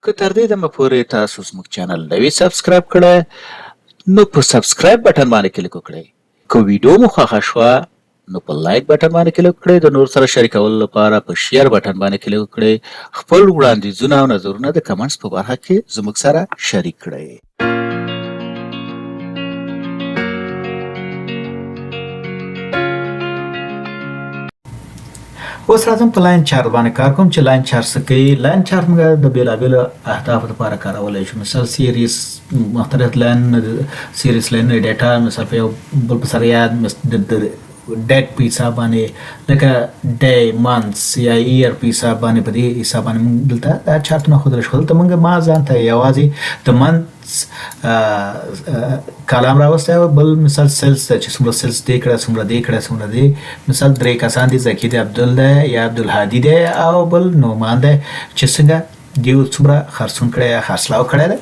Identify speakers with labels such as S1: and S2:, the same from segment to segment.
S1: که تر دې دمه پورې تاسو زموږ چینل نه وي سبسکرایب کړی نو په سبسکرایب بټن باندې کلیک وکړئ. که ویډیو مو خوښه شوه نو په لایک بټن باندې کلیک وکړئ. د نور سره شریکولو لپاره په شیر بټن باندې کلیک وکړئ. خپل وړاندیزونه او نظرونه د کمنټس په برخه کې زموږ سره شریک کړئ. اوس راځم په لاین چارت باندې کار کوم چې لاین چارت څه کوي. لاین چارت موږ د بیلابیلو اهدافو لپاره کارولی شو. مثال سیریز مختلف لاین سیریز لاین ډیټا مثال په یو بل په سره یاد د ډیټ په حساب باندې لکه ډی مانثس یا ایر په حساب باندې په دې حساب باندې موږ دلته دا چارتونه ښودلی شو. دلته موږ ما ځان ته یوازې د منثس کالم راوستی او بل مثال سیلز ته چې څومره سیلز دې کړه څومره دې کړه څومره دې مثال 3 کسان دي ذکي دی عبدل دی یا عبدالهادي دی او بل نومان دی چې څنګه دیو څومره خرڅون کړی یا خرڅلاو کړی دی.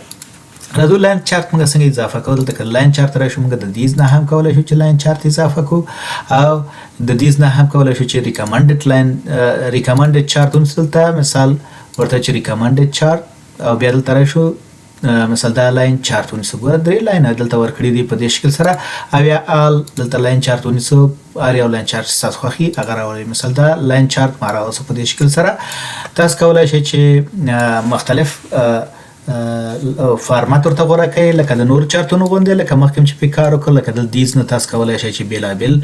S1: راځو لاین چارت موږ څنګه اضافه کوو. دلته که لاین چارت راشو موږ د دیز نه هم کولی شو چې لاین چارت اضافه کوو او د دیز نه هم کولی شو چې ریکمنډډ لاین ریکمنډډ چارت ونیسو. دلته مثال ورته چې ریکمنډډ چارت او بیا دلته راشو مثال دا لاین چارت ونیسو. ګوره 3 لاینه دلته ورکړي دي په دې شکل سره او یا آل دلته لاین چارت ونیسو. هر یو لاین چارت ستاسو خوښي هغه راولئ. مثال دا لاین چارت ما راوستو په دې شکل سره. تاسو کولی شئ چې مختلف فارمات ورته غوره کړئ لکه د نور چارتونو غوندې لکه مخکې چې پې کار وکړو لکه د دیز نه تاسو کولی شئ چې بیلابیل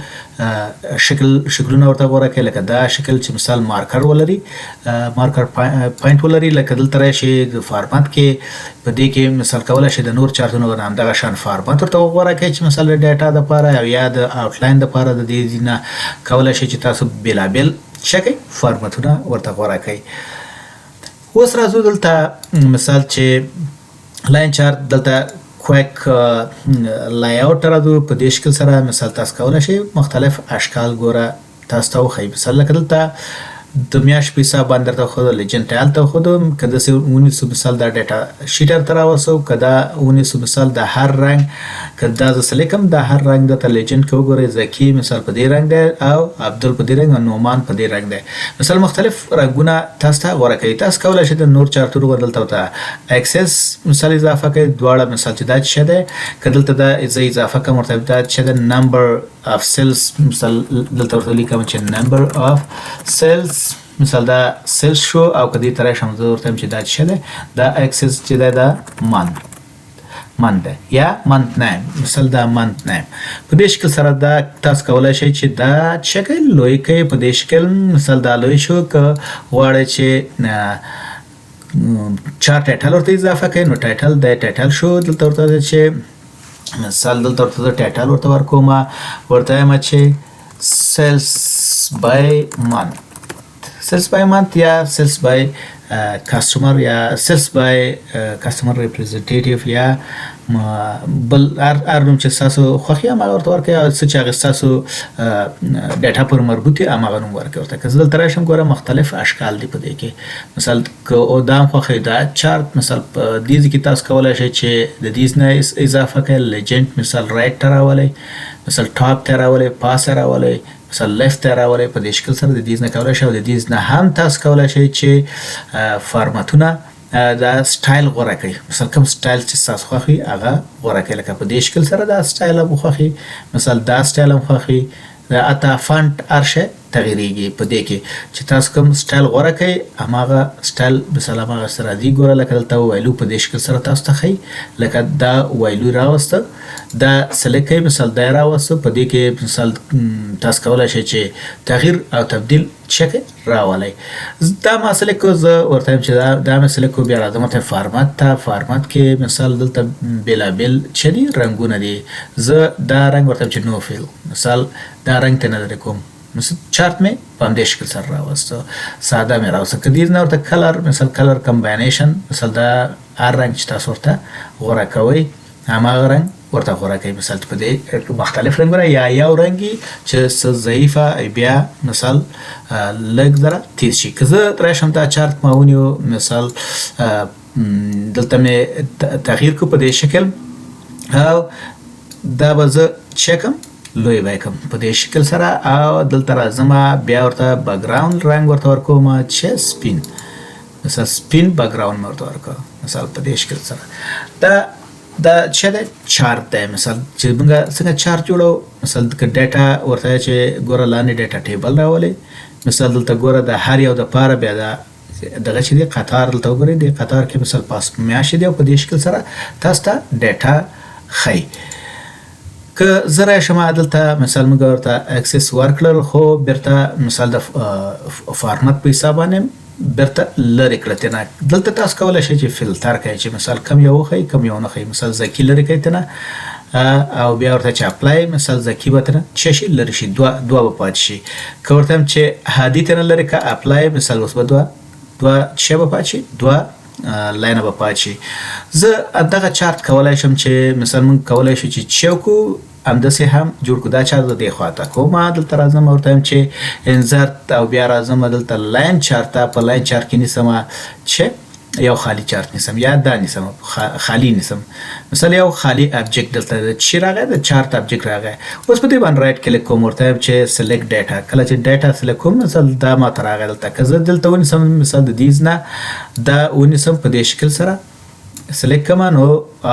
S1: شکلونه ورته غوره کړئ لکه دا شکل چې مثال مارکر ولري مارکر پوینټ ولري. لکه دلته راشئ د فارمات کې په دې کې مثال کولی شئ د نور چارتونو نه همدغه شان فارمات ورته غوره کړئ چې مثال د ډیټا دپاره او یا د آوټلاین دپاره د دې نه کولی شئ چې تاسو بیلابیل شکل فارماتونه ورته غوره کړئ. اوس راځو دلته مثال چې لاین چارت دلته کویک لای اوټ ته راځو. په دې شکل سره مثال تاسو کولی شئ مختلف اشکال ګوره تاسو ته وښیي. مثال لکه دلته د میاشت په حساب باندې درته وښودو لیجنډ ټایل ته وښودو. که داسې ونیسو مثال دا ډیټا شیټ ورته راوسو. که دا ونیسو مثال د هر رنګ که دا زه سلیکم دا هر رنګ درته لیجنډ کې وګورئ. ذکي مثال په دې رنګ دی او عبدل په دې رنګ او نومان په دې رنګ دی. مثال مختلف رنګونه تاسو ته غوره کوي. تاسو کولی شئ د نور چارتونو دلته ورته اکسس مثال اضافه کړئ. دواړه مثال چې دا څه دی که دلته دا زه اضافه کړم ورته دا څه دی نمبر اف سیلز مثال دلته ورته لیکم چې نمبر اف سیلز مثال دا سیلز شو او که دې ته راشم زه ورته وایم چې دا څه دی دا اکسس چې دی دا منت دی یا منت نیم مثال دا منت نیم. په دې شکل سره دا تاسو کولی شئ چې دا شکل لوی کړئ. په دې شکل مثال دا لوی شو که غواړئ چې 4 ټایټل ورته اضافه کړئ نو ټایټل دی ټایټل شو. دلته ورته چې مثال دلته ورته ټایټل ورته ورکوم ورته وایم چې سیلز بای منت سیلز بای منت یا سیلز بای کسټمر یا سیلز بای کسټمر ریپرزنټیټیو یا بل هر نوم چې ستاسو خوښي هماغه ورته ورکړئ او څه چې هغه ستاسو ډیټا پر مربوط وي هماغه نوم ورکړئ ورته. که زه دلته راشم ګوره مختلف اشکال دي په دې کې. مثال که دا هم خوښوي دا چارت مثال په دې ځای کې تاسو کولی شئ چې د دیز نه اضافه کړئ. لیجنډ مثال رایټ ته راولئ مثال ټاپ ته راولئ پاس ته راولئ مثال لیفت ته راولئ. په دې شکل سره د دیز نه کولی شئ او د دیز نه هم تاسو کولی شئ چې فارماتونه دا سټایل غوره کړئ. مثال کوم سټایل چې ستاسو خوښ وي هغه غوره کړئ. لکه په دې شکل سره دا سټایل هم خوښ وي مثال دا سټایل هم خوښ وي. حتی فانټ هر شی تغیریږي په دې کې چې تاسو کوم سټایل غوره کړئ هماغه سټایل مثال هماغه سره دی. ګوره لکه دلته وایلو په دې شکل سره تاسو ته ښیي. لکه دا وایلو راوسته دا سلیکټ کړئ مثال دا راوسته. په دې کې مثال تاسو کولی شئ چې تغییر او تبدیل شکل راولئ. دا ما سلیکټ کړو زه ورته وایم چې دا مې سلیکټ کړو. بیا راځم ورته فارمات ته. فارمات کې مثال دلته بیلابیل څه دي رنګونه دي. زه دا رنګ ورته وایم چې نو فیل مثال دا رنګ ته نه لرې کوم. مثلا چارت مې په همدې شکل سره راوسته ساده مې راوسته. که دې نه ورته کلر مثال کلر کمباینیشن مثال دا هر رنګ چې تاسو ورته غوره کوئ هماغه رنګ ورته غوره کوئ. مثال په دې مختلف رنګونه یا یو رنګ چې څه ضعیفه بیا مثال لږ ذره تیز شي. که زه راشم دا چارت ما ونیو مثال دلته مې تغییر کړو په دې شکل او دا به زه چکم لوی به کوم په دې شکل سره او دلته راځم بیا ورته بیکګراوند رنګ ورته ورکوم چې سپین مثال سپین بیکګراوند مې ورته ورکړ مثال په دې شکل سره دا چې د چارت دی مثال چې موږ څنګه چارت جوړو مثال که ډیټا ورته چې ګوره لاندې ډیټا ټیبل راولئ مثال دلته ګوره د هر یو دپاره بیا دغه چې دی قطار دلته وګورئ د قطار کې مثال پاس میاشتې دی او په دې شکل سره تاسو ته ډیټا ښیي که زه راشم دلته مثال موږ ورته اکسس ورکړل خو بیرته مثال د فارمت په حساب باندې بیرته لرې کړه ترېنه دلته تاسو کولی شئ چې فلټر کړئ چې مثال کم یو وښیي کم یو نه ښیي مثال زکی لرې کړئ ترېنه او بیا ورته چې اپلای مثال زکی به ترېنه څه شي لرې شي دوه به پاتې شي که ورته هم چې هادي ترېنه لرې کړه اپلای مثال اوس به دوه څه به پاتې شي دوه لاینه به پاتې شي زه دغه چارت کولی شم چې مثال موږ کولی شو چې څه وکړو همداسې هم جوړ کړو دا چارت د دې خواته کوم دلته راځم ورته وایم چې انزرت او بیا راځم دلته لاین چارت ته په لاین چارت کې نیسم چې یو خالی چارت نیسم یا دا نیسم خالی نیسم مثال یو خالی ابجیکټ دلته چې راغی د چارت ابجیکټ راغی اوس په دې باندې رایټ کلیک کوم ورته وایم چې سلیکټ ډیټا کله چې ډیټا سلیکټ کوم مثال دا ماته راغی دلته که زه دلته ونیسم مثال د دیز نه دا ونیسم په دې شکل سره سلیکټ کما نو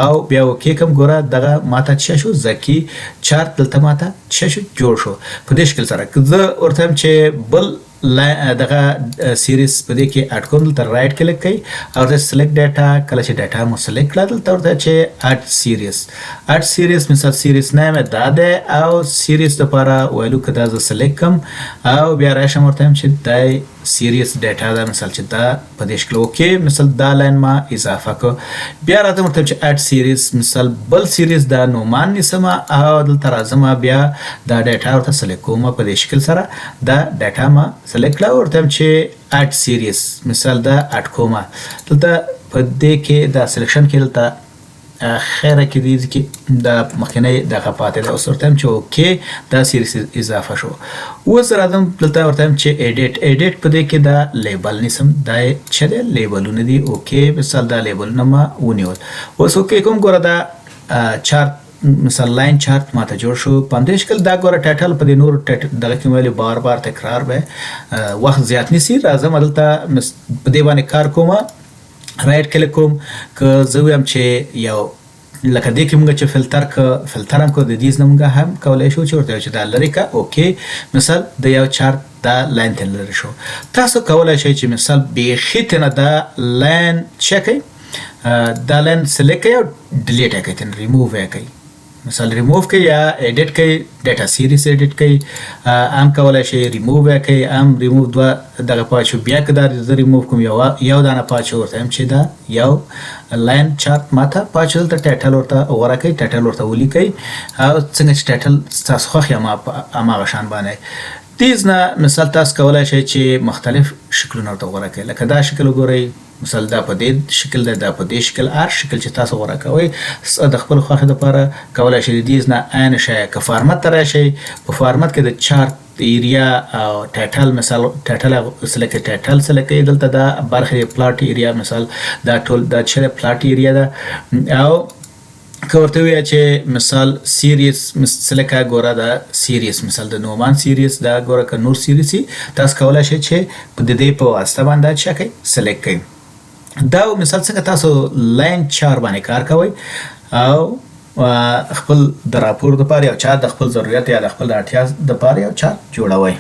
S1: او بیا وکې کوم ګوره دغه ماته څه شو زکی چارت دلته ماته څه شو جوړ شو په دې شکل سره که زه ورته وایم چې بل دغه سیریز په دې کې اډ کوم دلته رایټ کلیک کوي او د سلیکټ ډیټا کله چې ډیټا مو سلیکټ کړه دلته ورته چې اډ سیریز مثال سیریز نیم دا ده او سیریز لپاره ویلو که دا زه سلیکټ کوم او بیا راشم ورته وایم چې دا سیریز ډیټا ده مثال چې دا په دې شکل اوکې مثال دا لاین ما اضافه کړ بیا راځم ورته چې اډ سیریز مثال بل سیریز دا نومان نیسم او دلته راځم بیا دا ډیټا ورته سلیکټ کوم په دې شکل سره دا ډیټا ما سلیکټ کړه ورته وایم چې اډ سیریز مثال دا اډ کوم دلته په دې کې دا سلیکشن کې دلته خیره کې دی چې دا مخکنی دغه پاتې ده اوس ورته وایم چې اوکې دا سیریز اضافه شو اوس راځم دلته ورته وایم چې ایډیټ په دې کې دا لیبل نیسم دا چې دی لیبلونه دي اوکې مثال دا لیبلونه ما ونیول اوس اوکې کوم ګوره دا چارت مثال لاین چارت ماته جوړ شو په همدې شکل دا ګوره ټایټل په دې نور دغه کې ویلې بار بار تکرار به وخت زیات نیسي راځم دلته په دې باندې کار کوم رایټ کلیک کوم که زه وایم چې یو لکه دې کې موږ چې فلټر هم کو د دیز نه موږ هم کولی شو چې ورته چې دا لرې کا اوکې مثال د یو چارت دا لاین ته لرې شو تاسو کولی شئ چې مثال بیخي تنه دا لاین څه کوي دا لاین سلیکټ کوي او ډیلیټ یې کوي تنه ریموو یې کوي مثال ریموو کوي یا ایډیټ کوي ډیټا سیریز ایډیټ کوي ام کولی شي ریموو یې کوي ام ریموو دوه دغه پاتې شو بیا که دا زه ریموو کوم یو دانه پاتې شو ورته وایم چې دا یو لاین چارت ماته پاتې شو دلته ټایټل ورته غوره کوي ټایټل ورته ولیکئ او څنګه چې ټایټل ستاسو خوښ یا هماغه شان باندې دیز نه مثال تاسو کولی شئ چې مختلف شکلونه ورته غوره کړئ لکه دا شکل وګورئ مثال دا په دې شکل ده دا په دې شکل هر شکل چې تاسو غوره کوئ د خپل خوښې دپاره کولی شئ د دیز نه عین شی که فارمت ته راشئ په فارمت کې د چارت ایریا او ټایټل مثال ټایټل سلیکټ ټایټل سلیکټ کوئ دلته دا برخې پلاټ ایریا مثال دا ټول دا چې پلاټ ایریا ده او که ورته ووایه چې مثال سیریز سلیکټ ګوره دا سیریز مثال د نومان سیریز دا ګوره که نور سیریز وي تاسو کولی شئ چې د دې په واسطه باندې څه کوئ سلیکټ کوئ دا مثال څنګه تاسو لاین چار باندې کار کوئ او خپل د راپور دپاره یو چارت د خپل ضرورت یا د خپل اړتیا دپاره یو چارت جوړوئ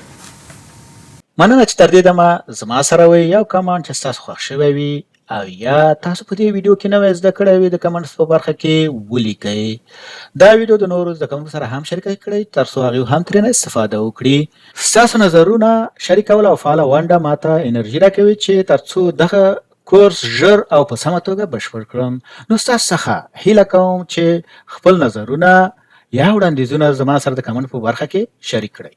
S1: مننه چې تر دې دمه زما سره وئ یو کمنټ چې ستاسو خوښ شوی وي او یا تاسو په دې ویډیو کې نوی زده کړی وي د کمنټس په برخه کې ولیکئ دا ویډیو د نورو زده کوونکو سره هم شریک کړئ تر څو هغوی هم ترېنه استفاده وکړي ستاسو نظرونه شریکول او فعاله ونډه ماته انرژي راکوي چې تر څو دغه کورس ژر او په سمه توګه بشپړ کړم نو ستاسو څخه هیله کوم چې خپل نظرونه یا وړاندیزونه زما سره د کمنټ په برخه کې شریک کړئ